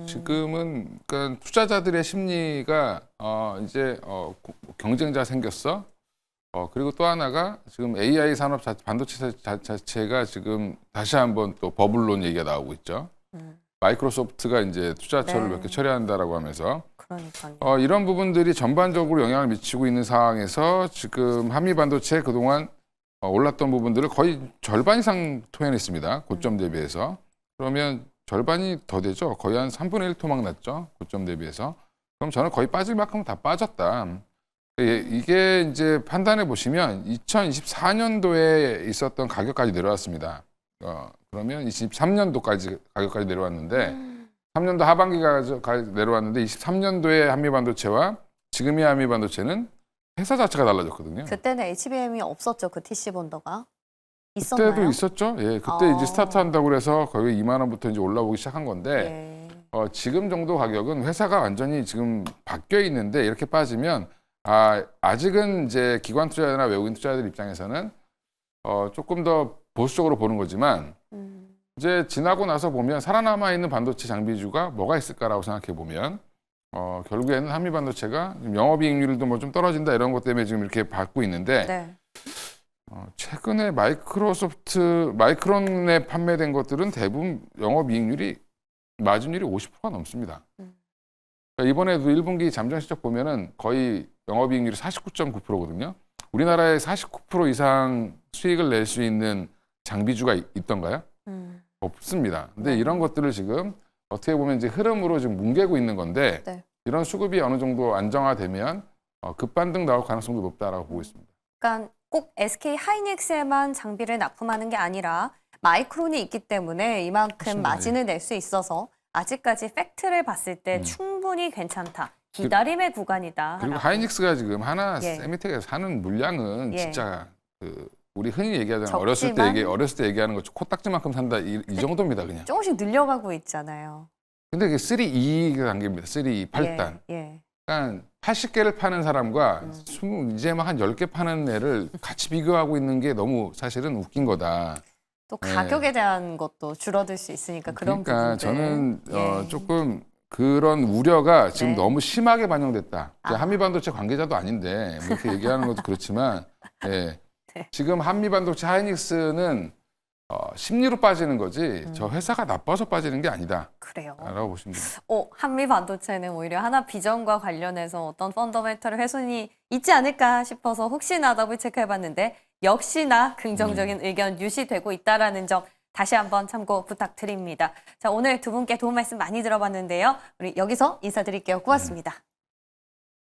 지금은 그러니까 투자자들의 심리가 이제 경쟁자 생겼어. 그리고 또 하나가 지금 AI 산업 반도체 자체가 지금 다시 한번 또 버블론 얘기가 나오고 있죠. 마이크로소프트가 이제 투자처를 몇 개 처리한다라고 하면서 그러니까요. 이런 부분들이 전반적으로 영향을 미치고 있는 상황에서 지금 한미 반도체 그동안 올랐던 부분들을 거의 절반 이상 토해냈습니다. 고점 대비해서. 그러면 절반이 더 되죠. 거의 한 3분의 1 토막 났죠. 고점 대비해서. 그럼 저는 거의 빠질 만큼 다 빠졌다. 이게 이제 판단해 보시면 2024년도에 있었던 가격까지 내려왔습니다. 그러면 23년도까지 가격까지 내려왔는데 3년도 하반기가 내려왔는데 23년도에 한미 반도체와 지금의 한미 반도체는 회사 자체가 달라졌거든요. 그때는 HBM이 없었죠. 그 TC 본더가. 있었나요? 그때도 있었죠. 그때 이제 스타트 한다고 그래서 거의 2만 원부터 이제 올라오기 시작한 건데 지금 정도 가격은 회사가 완전히 지금 바뀌어 있는데 이렇게 빠지면 아직은 이제 기관 투자자나 외국인 투자자들 입장에서는 조금 더 보수적으로 보는 거지만 이제 지나고 나서 보면 살아남아 있는 반도체 장비주가 뭐가 있을까라고 생각해 보면 결국에는 한미 반도체가 영업이익률도 뭐 좀 떨어진다 이런 것 때문에 지금 이렇게 받고 있는데 최근에 마이크론에 판매된 것들은 대부분 영업이익률이 마진율이 50%가 넘습니다. 그러니까 이번에도 1분기 잠정 실적 보면은 거의 영업이익률이 49.9%거든요. 우리나라에 49% 이상 수익을 낼 수 있는 장비주가 있던가요? 없습니다. 근데 이런 것들을 지금 어떻게 보면 이제 흐름으로 지금 뭉개고 있는 건데 네. 이런 수급이 어느 정도 안정화되면 급반등 나올 가능성도 높다라고 보고 있습니다. 그러니까 꼭 SK 하이닉스에만 장비를 납품하는 게 아니라 마이크론이 있기 때문에 이만큼 그렇습니다. 마진을 낼 수 있어서 아직까지 팩트를 봤을 때 충분히 괜찮다. 기다림의 구간이다. 그리고 라고. 하이닉스가 지금 하나 예. 세미텍에서 사는 물량은 예. 진짜 우리 흔히 얘기하자면 적지만- 어렸을 때 얘기하는 거 코딱지만큼 산다 이 정도입니다 그냥. 조금씩 늘려가고 있잖아요. 근데 이게 3E 단계입니다. 3E 8단. 예. 그러니까 80개를 파는 사람과 이제 막 한 10개 파는 애를 같이 비교하고 있는 게 너무 사실은 웃긴 거다. 또 네. 가격에 대한 것도 줄어들 수 있으니까 그런 그러니까 부분들. 저는 예. 조금 그런 우려가 지금 네. 너무 심하게 반영됐다. 아. 한미반도체 관계자도 아닌데 뭐 이렇게 얘기하는 것도 그렇지만 예. 네. 지금 한미반도체 하이닉스는 심리로 빠지는 거지 저 회사가 나빠서 빠지는 게 아니다. 그래요. 라고 보시면 됩니다. 한미 반도체는 오히려 하나 비전과 관련해서 어떤 펀더멘털 훼손이 있지 않을까 싶어서 혹시나 더블 체크해봤는데 역시나 긍정적인 의견 유지되고 있다라는 점 다시 한번 참고 부탁드립니다. 자, 오늘 두 분께 도움 말씀 많이 들어봤는데요. 우리 여기서 인사드릴게요. 고맙습니다.